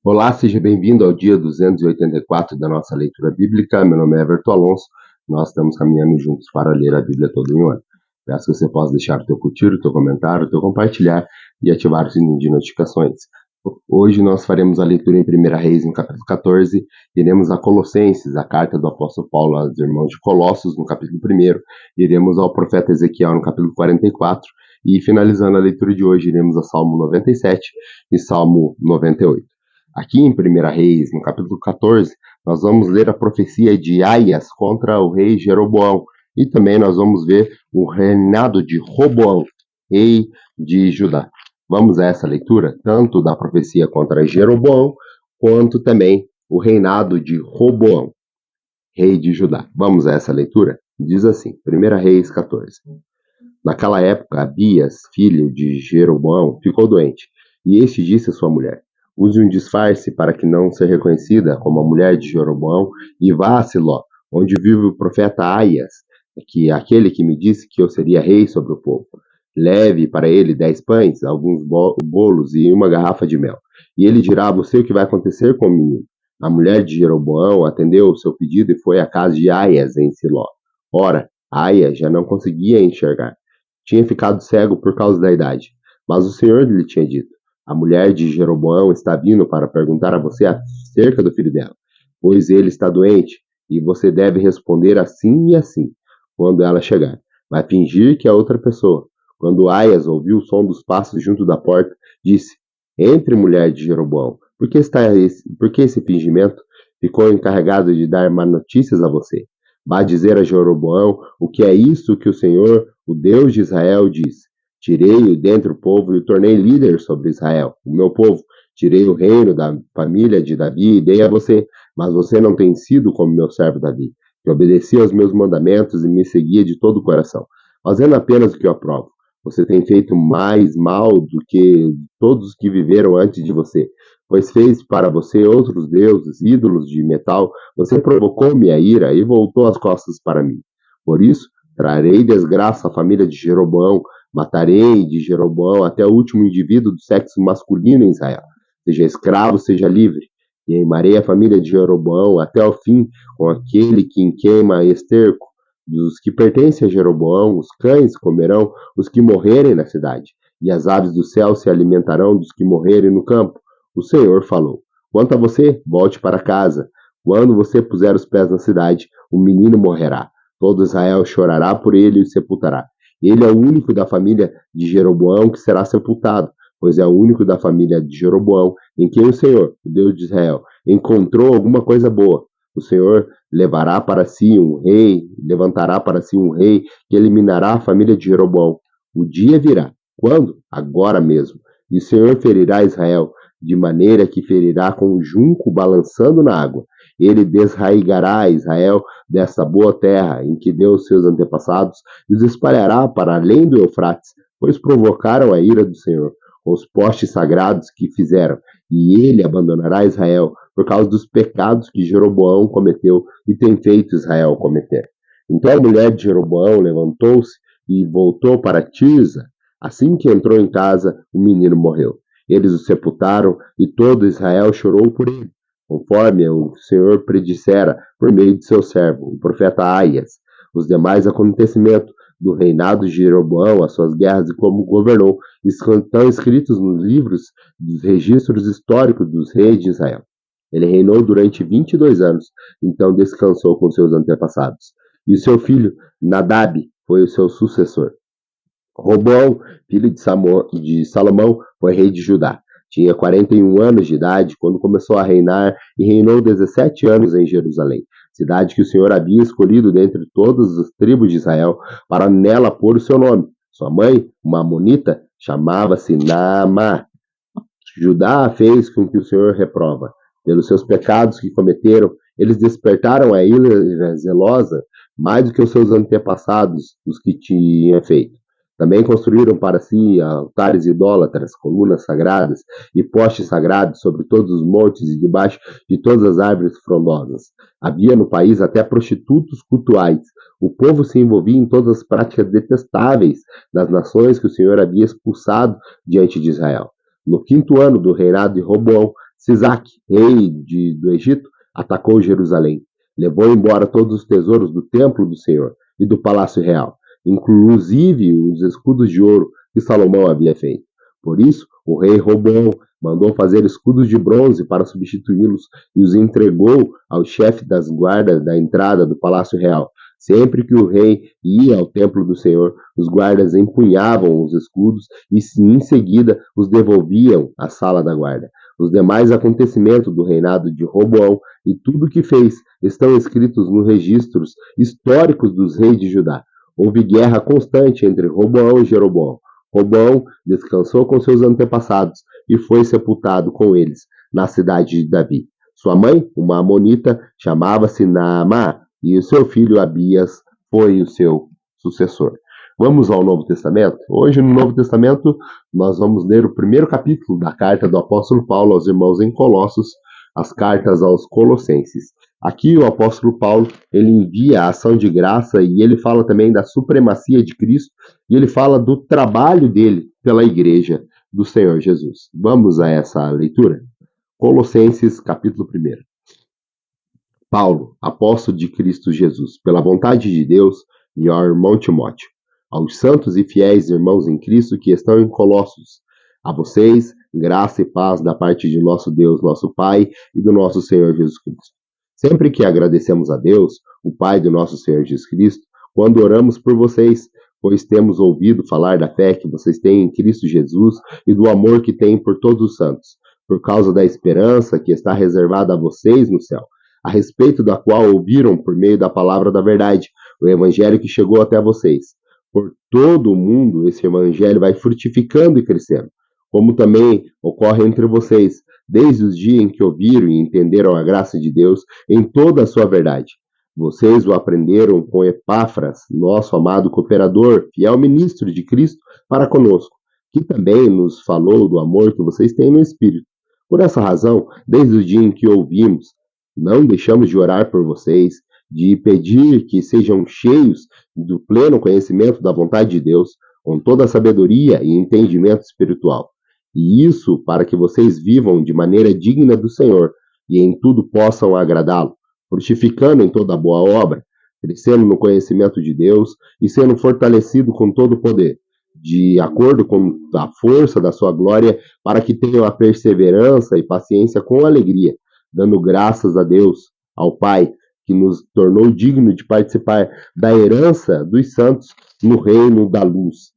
Olá, seja bem-vindo ao dia 284 da nossa leitura bíblica. Meu nome é Everton Alonso. Nós estamos caminhando juntos para ler a Bíblia todo em um ano. Peço que você possa deixar o teu curtir, o teu comentário, o teu compartilhar e ativar o sininho de notificações. Hoje nós faremos a leitura em 1 Reis, no capítulo 14, iremos a Colossenses, a carta do apóstolo Paulo aos irmãos de Colossos, no capítulo 1, iremos ao profeta Ezequiel, no capítulo 44, e finalizando a leitura de hoje, iremos a Salmo 97 e Salmo 98. Aqui em 1 Reis, no capítulo 14, nós vamos ler a profecia de Aias contra o rei Jeroboão. E também nós vamos ver o reinado de Roboão, rei de Judá. Vamos a essa leitura, tanto da profecia contra Jeroboão, quanto também o reinado de Roboão, rei de Judá. Vamos a essa leitura? Diz assim, 1 Reis 14. Naquela época, Abias, filho de Jeroboão, ficou doente, e este disse a sua mulher: use um disfarce para que não seja reconhecida como a mulher de Jeroboão, e vá a Siló, onde vive o profeta Aias, que é aquele que me disse que eu seria rei sobre o povo. Leve para ele 10 pães, alguns bolos e uma garrafa de mel. E ele dirá a você o que vai acontecer com o menino. A mulher de Jeroboão atendeu o seu pedido e foi à casa de Aias, em Siló. Ora, Aias já não conseguia enxergar. Tinha ficado cego por causa da idade. Mas o Senhor lhe tinha dito: a mulher de Jeroboão está vindo para perguntar a você acerca do filho dela, pois ele está doente, e você deve responder assim e assim, quando ela chegar. Vai fingir que é outra pessoa. Quando Aias ouviu o som dos passos junto da porta, disse: entre, mulher de Jeroboão, por que esse fingimento? Ficou encarregado de dar má notícias a você. Vá dizer a Jeroboão o que é isso que o Senhor, o Deus de Israel, diz: tirei-o dentre o povo e o tornei líder sobre Israel, o meu povo. Tirei o reino da família de Davi e dei a você, mas você não tem sido como meu servo Davi, que obedecia aos meus mandamentos e me seguia de todo o coração, fazendo apenas o que eu aprovo. Você tem feito mais mal do que todos os que viveram antes de você, pois fez para você outros deuses, ídolos de metal. Você provocou minha ira e voltou as costas para mim. Por isso, trarei desgraça à família de Jeroboão, matarei de Jeroboão até o último indivíduo do sexo masculino em Israel, seja escravo, seja livre. E queimarei a família de Jeroboão até o fim com aquele que queima esterco. Dos que pertencem a Jeroboão, os cães comerão os que morrerem na cidade, e as aves do céu se alimentarão dos que morrerem no campo. O Senhor falou: quanto a você, volte para casa. Quando você puser os pés na cidade, o menino morrerá. Todo Israel chorará por ele e o sepultará. Ele é o único da família de Jeroboão que será sepultado, pois é o único da família de Jeroboão em quem o Senhor, o Deus de Israel, encontrou alguma coisa boa. O Senhor levará para si um rei, levantará para si um rei que eliminará a família de Jeroboão. O dia virá. Quando? Agora mesmo. E o Senhor ferirá Israel, de maneira que ferirá com um junco balançando na água. Ele desraigará Israel dessa boa terra em que deu os seus antepassados e os espalhará para além do Eufrates, pois provocaram a ira do Senhor com os postes sagrados que fizeram, e ele abandonará Israel por causa dos pecados que Jeroboão cometeu e tem feito Israel cometer. Então a mulher de Jeroboão levantou-se e voltou para Tirza. Assim que entrou em casa, o menino morreu. Eles o sepultaram e todo Israel chorou por ele, conforme o Senhor predissera por meio de seu servo, o profeta Aias. Os demais acontecimentos do reinado de Jeroboão, as suas guerras e como governou, estão escritos nos livros dos registros históricos dos reis de Israel. Ele reinou durante 22 anos, então descansou com seus antepassados. E o seu filho, Nadab, foi o seu sucessor. Roboão, filho de Salomão, foi rei de Judá. Tinha 41 anos de idade quando começou a reinar e reinou 17 anos em Jerusalém, cidade que o Senhor havia escolhido dentre todas as tribos de Israel para nela pôr o seu nome. Sua mãe, uma amonita, chamava-se Naamá. Judá fez com que o Senhor reprova. Pelos seus pecados que cometeram, eles despertaram a ira zelosa mais do que os seus antepassados, os que tinham feito. Também construíram para si altares idólatras, colunas sagradas e postes sagrados sobre todos os montes e debaixo de todas as árvores frondosas. Havia no país até prostitutos cultuais. O povo se envolvia em todas as práticas detestáveis das nações que o Senhor havia expulsado diante de Israel. No 5º ano do reinado de Roboão, Sisaque, rei do Egito, atacou Jerusalém. Levou embora todos os tesouros do templo do Senhor e do palácio real, inclusive os escudos de ouro que Salomão havia feito. Por isso, o rei Roboão mandou fazer escudos de bronze para substituí-los e os entregou ao chefe das guardas da entrada do palácio real. Sempre que o rei ia ao templo do Senhor, os guardas empunhavam os escudos e em seguida os devolviam à sala da guarda. Os demais acontecimentos do reinado de Roboão e tudo o que fez estão escritos nos registros históricos dos reis de Judá. Houve guerra constante entre Roboão e Jeroboão. Roboão descansou com seus antepassados e foi sepultado com eles na cidade de Davi. Sua mãe, uma amonita, chamava-se Naamá, e o seu filho Abias foi o seu sucessor. Vamos ao Novo Testamento? Hoje, no Novo Testamento, nós vamos ler o primeiro capítulo da carta do apóstolo Paulo aos irmãos em Colossos, as cartas aos Colossenses. Aqui o apóstolo Paulo, ele envia a ação de graça e ele fala também da supremacia de Cristo e ele fala do trabalho dele pela igreja do Senhor Jesus. Vamos a essa leitura? Colossenses, capítulo 1. Paulo, apóstolo de Cristo Jesus, pela vontade de Deus, e ao irmão Timóteo, aos santos e fiéis irmãos em Cristo que estão em Colossos, a vocês, graça e paz da parte de nosso Deus, nosso Pai, e do nosso Senhor Jesus Cristo. Sempre que agradecemos a Deus, o Pai do nosso Senhor Jesus Cristo, quando oramos por vocês, pois temos ouvido falar da fé que vocês têm em Cristo Jesus e do amor que têm por todos os santos, por causa da esperança que está reservada a vocês no céu, a respeito da qual ouviram por meio da palavra da verdade, o evangelho que chegou até vocês. Por todo o mundo, esse evangelho vai frutificando e crescendo, como também ocorre entre vocês, desde os dias em que ouviram e entenderam a graça de Deus em toda a sua verdade. Vocês o aprenderam com Epáfras, nosso amado cooperador, fiel ministro de Cristo para conosco, que também nos falou do amor que vocês têm no Espírito. Por essa razão, desde o dia em que ouvimos, não deixamos de orar por vocês, de pedir que sejam cheios do pleno conhecimento da vontade de Deus, com toda a sabedoria e entendimento espiritual. E isso para que vocês vivam de maneira digna do Senhor e em tudo possam agradá-lo, frutificando em toda boa obra, crescendo no conhecimento de Deus e sendo fortalecido com todo o poder, de acordo com a força da sua glória, para que tenham a perseverança e paciência com alegria, dando graças a Deus, ao Pai, que nos tornou digno de participar da herança dos santos no reino da luz.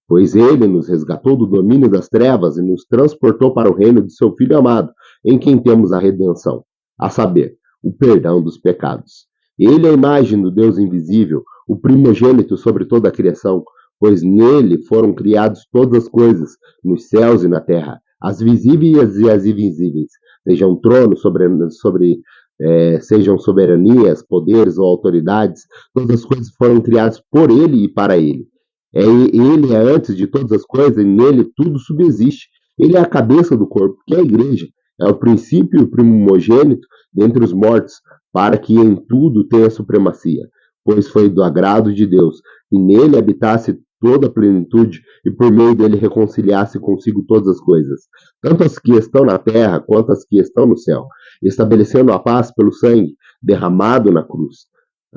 Pois ele nos resgatou do domínio das trevas e nos transportou para o reino de seu Filho amado, em quem temos a redenção, a saber, o perdão dos pecados. Ele é a imagem do Deus invisível, o primogênito sobre toda a criação, pois nele foram criadas todas as coisas, nos céus e na terra, as visíveis e as invisíveis, sejam tronos sejam soberanias, poderes ou autoridades, todas as coisas foram criadas por ele e para ele. Ele é antes de todas as coisas e nele tudo subsiste. Ele é a cabeça do corpo, que é a igreja. É o princípio e o primogênito dentre os mortos, para que em tudo tenha supremacia, pois foi do agrado de Deus que nele habitasse toda a plenitude e por meio dele reconciliasse consigo todas as coisas, tanto as que estão na terra quanto as que estão no céu, estabelecendo a paz pelo sangue derramado na cruz.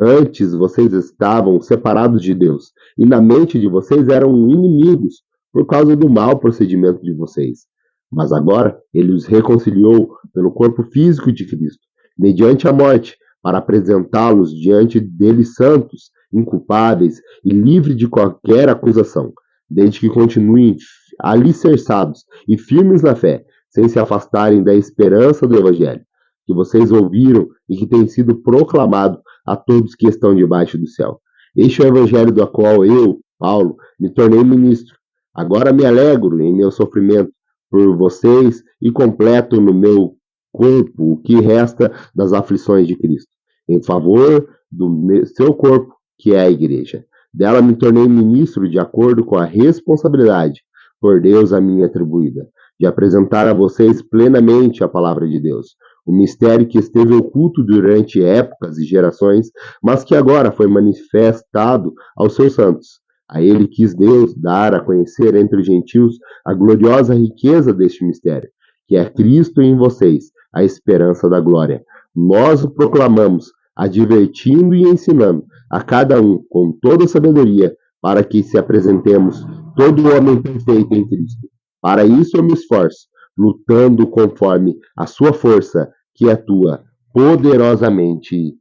Antes vocês estavam separados de Deus, e na mente de vocês eram inimigos por causa do mau procedimento de vocês. Mas agora ele os reconciliou pelo corpo físico de Cristo, mediante a morte, para apresentá-los diante dele santos, inculpáveis e livres de qualquer acusação, desde que continuem alicerçados e firmes na fé, sem se afastarem da esperança do Evangelho, que vocês ouviram e que tem sido proclamado a todos que estão debaixo do céu. Este é o Evangelho do qual eu, Paulo, me tornei ministro. Agora me alegro em meu sofrimento por vocês e completo no meu corpo o que resta das aflições de Cristo, em favor do seu corpo, que é a igreja. Dela me tornei ministro de acordo com a responsabilidade por Deus a mim atribuída, de apresentar a vocês plenamente a palavra de Deus, o mistério que esteve oculto durante épocas e gerações, mas que agora foi manifestado aos seus santos. A ele quis Deus dar a conhecer entre os gentios a gloriosa riqueza deste mistério, que é Cristo em vocês, a esperança da glória. Nós o proclamamos, advertindo e ensinando a cada um com toda sabedoria, para que se apresentemos todo homem perfeito em Cristo. Para isso eu me esforço, lutando conforme a sua força, que atua poderosamente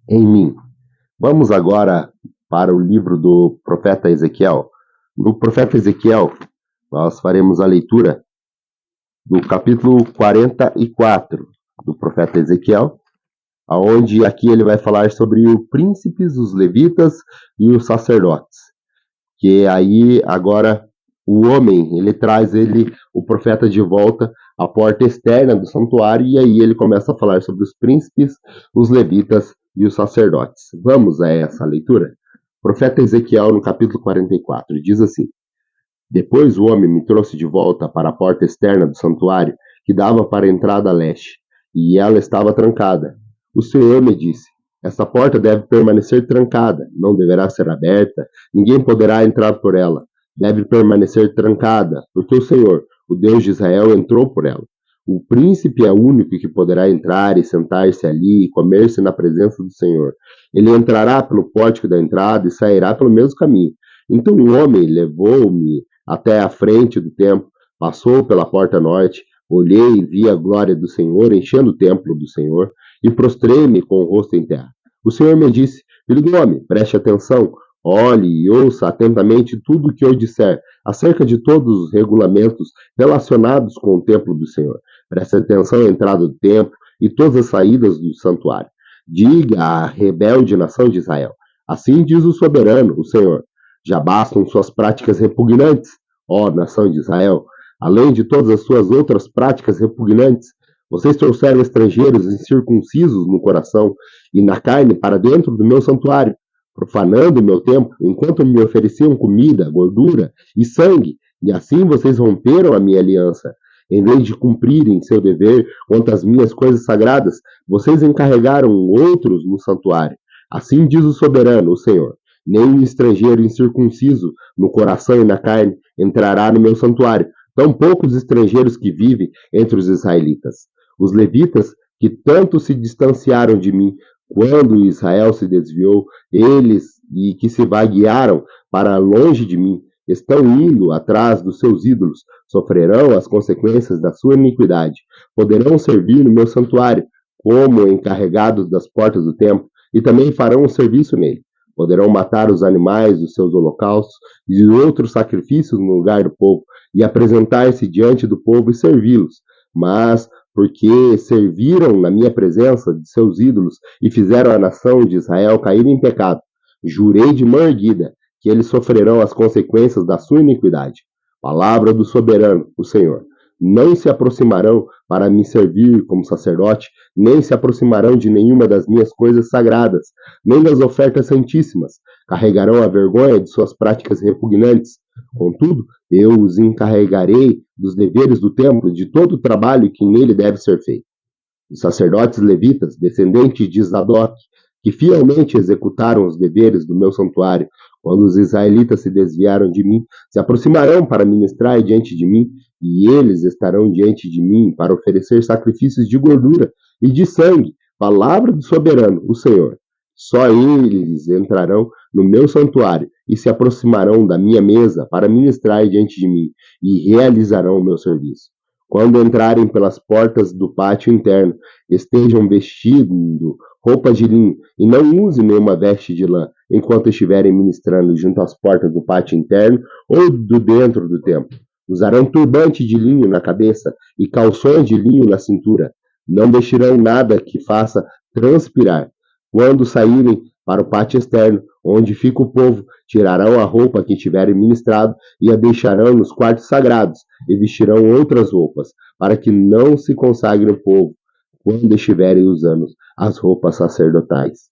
em mim. Vamos agora para o livro do profeta Ezequiel. No profeta Ezequiel, nós faremos a leitura do capítulo 44 do profeta Ezequiel, onde aqui ele vai falar sobre os príncipes, os levitas e os sacerdotes. Que aí agora o homem, ele traz o profeta de volta à porta externa do santuário, e aí ele começa a falar sobre os príncipes, os levitas e os sacerdotes. Vamos a essa leitura? O profeta Ezequiel, no capítulo 44, diz assim: Depois o homem me trouxe de volta para a porta externa do santuário, que dava para a entrada a leste, e ela estava trancada. O Senhor me disse: Essa porta deve permanecer trancada, não deverá ser aberta, ninguém poderá entrar por ela. Deve permanecer trancada, porque o Senhor, o Deus de Israel, entrou por ela. O príncipe é o único que poderá entrar e sentar-se ali e comer-se na presença do Senhor. Ele entrará pelo pórtico da entrada e sairá pelo mesmo caminho. Então o homem levou-me até a frente do templo, passou pela porta norte, olhei e vi a glória do Senhor enchendo o templo do Senhor, e prostrei-me com o rosto em terra. O Senhor me disse: Filho do homem, preste atenção, olhe e ouça atentamente tudo o que eu disser acerca de todos os regulamentos relacionados com o templo do Senhor. Preste atenção à entrada do templo e todas as saídas do santuário. Diga à rebelde nação de Israel: Assim diz o soberano, o Senhor: Já bastam suas práticas repugnantes, ó nação de Israel, além de todas as suas outras práticas repugnantes. Vocês trouxeram estrangeiros incircuncisos no coração e na carne para dentro do meu santuário, profanando o meu templo, enquanto me ofereciam comida, gordura e sangue, e assim vocês romperam a minha aliança. Em vez de cumprirem seu dever quanto às minhas coisas sagradas, vocês encarregaram outros no santuário. Assim diz o soberano, o Senhor: nenhum estrangeiro incircunciso no coração e na carne entrará no meu santuário, tampouco os estrangeiros que vivem entre os israelitas. Os levitas, que tanto se distanciaram de mim quando Israel se desviou, eles e que se vaguearam para longe de mim, estão indo atrás dos seus ídolos, sofrerão as consequências da sua iniquidade, poderão servir no meu santuário como encarregados das portas do templo, e também farão um serviço nele. Poderão matar os animais dos seus holocaustos e outros sacrifícios no lugar do povo, e apresentar-se diante do povo e servi-los. Mas, porque serviram na minha presença de seus ídolos e fizeram a nação de Israel cair em pecado, jurei de mão erguida que eles sofrerão as consequências da sua iniquidade. Palavra do soberano, o Senhor. Não se aproximarão para me servir como sacerdote, nem se aproximarão de nenhuma das minhas coisas sagradas, nem das ofertas santíssimas. Carregarão a vergonha de suas práticas repugnantes. Contudo, eu os encarregarei dos deveres do templo e de todo o trabalho que nele deve ser feito. Os sacerdotes levitas, descendentes de Zadok, que fielmente executaram os deveres do meu santuário, quando os israelitas se desviaram de mim, se aproximarão para ministrar diante de mim, e eles estarão diante de mim para oferecer sacrifícios de gordura e de sangue, palavra do soberano, o Senhor. Só eles entrarão no meu santuário e se aproximarão da minha mesa para ministrar diante de mim, e realizarão o meu serviço. Quando entrarem pelas portas do pátio interno, estejam vestindo roupa de linho, e não usem nenhuma veste de lã, enquanto estiverem ministrando junto às portas do pátio interno ou do dentro do templo. Usarão turbante de linho na cabeça e calções de linho na cintura. Não deixarão nada que faça transpirar. Quando saírem para o pátio externo, onde fica o povo, tirarão a roupa que tiverem ministrado e a deixarão nos quartos sagrados, e vestirão outras roupas, para que não se consagre o povo quando estiverem usando as roupas sacerdotais.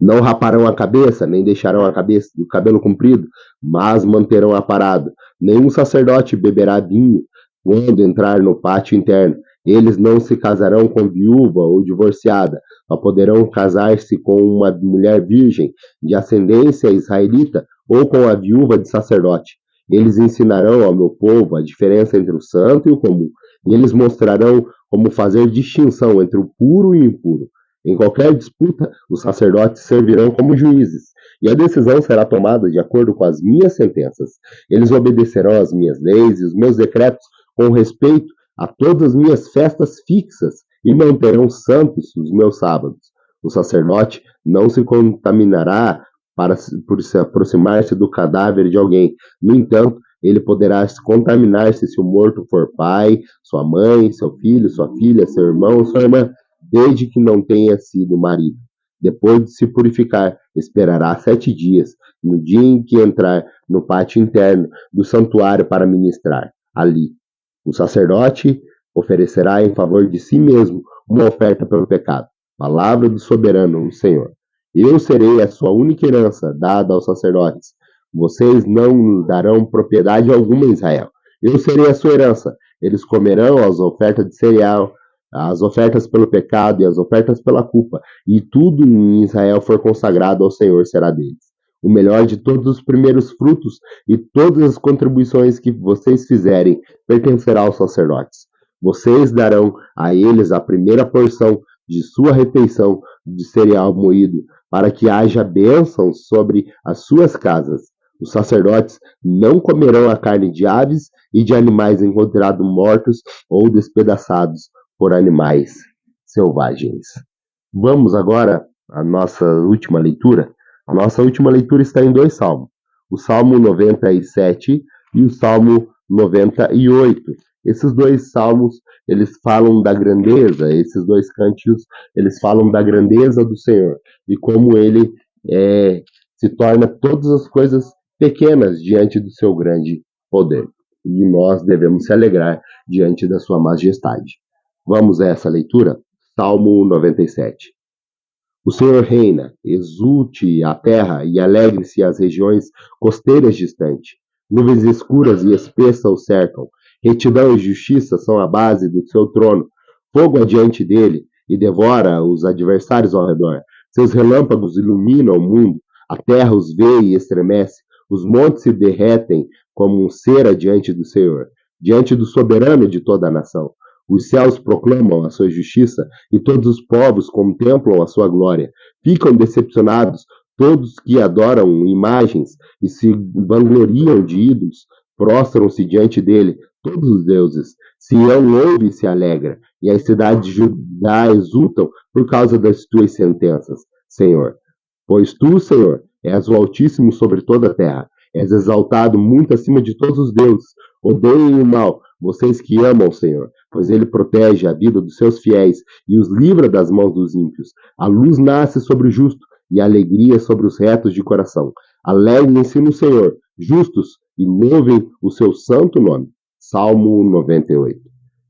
Não raparão a cabeça, nem deixarão a cabeça do cabelo comprido, mas manterão aparado. Nenhum sacerdote beberá vinho quando entrar no pátio interno. Eles não se casarão com viúva ou divorciada, só poderão casar-se com uma mulher virgem de ascendência israelita ou com a viúva de sacerdote. Eles ensinarão ao meu povo a diferença entre o santo e o comum, e eles mostrarão como fazer distinção entre o puro e o impuro. Em qualquer disputa, os sacerdotes servirão como juízes, e a decisão será tomada de acordo com as minhas sentenças. Eles obedecerão às minhas leis e os meus decretos com respeito a todas as minhas festas fixas e manterão santos os meus sábados. O sacerdote não se contaminará por se aproximar-se do cadáver de alguém. No entanto, ele poderá se contaminar-se se o morto for pai, sua mãe, seu filho, sua filha, seu irmão, sua irmã, desde que não tenha sido marido. Depois de se purificar, esperará 7 dias, no dia em que entrar no pátio interno do santuário para ministrar. Ali, o sacerdote oferecerá em favor de si mesmo uma oferta pelo pecado. Palavra do soberano, o Senhor. Eu serei a sua única herança dada aos sacerdotes. Vocês não darão propriedade alguma em Israel. Eu serei a sua herança. Eles comerão as ofertas de cereal, as ofertas pelo pecado e as ofertas pela culpa, e tudo em Israel for consagrado ao Senhor será deles. O melhor de todos os primeiros frutos e todas as contribuições que vocês fizerem pertencerá aos sacerdotes. Vocês darão a eles a primeira porção de sua refeição de cereal moído, para que haja bênçãos sobre as suas casas. Os sacerdotes não comerão a carne de aves e de animais encontrados mortos ou despedaçados por animais selvagens. Vamos agora à nossa última leitura. A nossa última leitura está em 2 salmos, o Salmo 97 e o Salmo 98. Esses 2 salmos, eles falam da grandeza, esses 2 cânticos, eles falam da grandeza do Senhor e como ele se torna todas as coisas pequenas diante do seu grande poder. E nós devemos se alegrar diante da sua majestade. Vamos a essa leitura? Salmo 97. O Senhor reina, exulte a terra e alegre-se as regiões costeiras distantes. Nuvens escuras e espessas o cercam. Retidão e justiça são a base do seu trono. Fogo adiante dele e devora os adversários ao redor. Seus relâmpagos iluminam o mundo. A terra os vê e estremece. Os montes se derretem como cera diante do Senhor, diante do soberano de toda a nação. Os céus proclamam a sua justiça e todos os povos contemplam a sua glória. Ficam decepcionados todos que adoram imagens e se vangloriam de ídolos. Prostram-se diante dele todos os deuses. Sião ouve e se alegra, e as cidades de Judá exultam por causa das tuas sentenças, Senhor. Pois tu, Senhor, és o Altíssimo sobre toda a terra. És exaltado muito acima de todos os deuses. Odeiem o mal, vocês que amam o Senhor, pois ele protege a vida dos seus fiéis e os livra das mãos dos ímpios. A luz nasce sobre o justo e a alegria sobre os retos de coração. Alegrem-se no Senhor, justos, e louvem o seu santo nome. Salmo 98.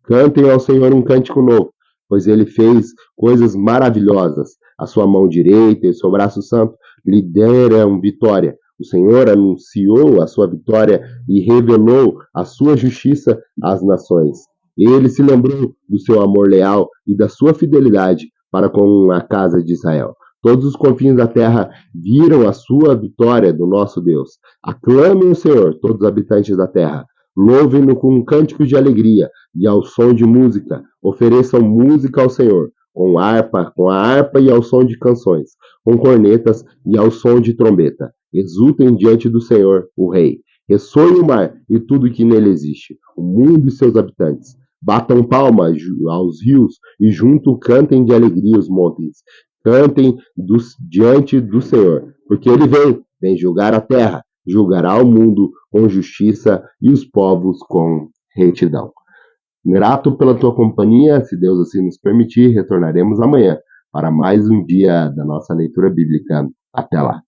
Cantem ao Senhor um cântico novo, pois ele fez coisas maravilhosas. A sua mão direita e o seu braço santo lhe deram vitória. O Senhor anunciou a sua vitória e revelou a sua justiça às nações. Ele se lembrou do seu amor leal e da sua fidelidade para com a casa de Israel. Todos os confins da terra viram a sua vitória do nosso Deus. Aclamem o Senhor, todos os habitantes da terra. Louvem-no com um cântico de alegria e ao som de música. Ofereçam música ao Senhor, com a harpa e ao som de canções, com cornetas e ao som de trombeta. Exultem diante do Senhor, o Rei. Ressoe o mar e tudo que nele existe, o mundo e seus habitantes. Batam palmas aos rios e junto cantem de alegria os montes. Cantem diante do Senhor, porque ele vem julgar a terra, julgará o mundo com justiça e os povos com retidão. Grato pela tua companhia, se Deus assim nos permitir, retornaremos amanhã para mais um dia da nossa leitura bíblica. Até lá.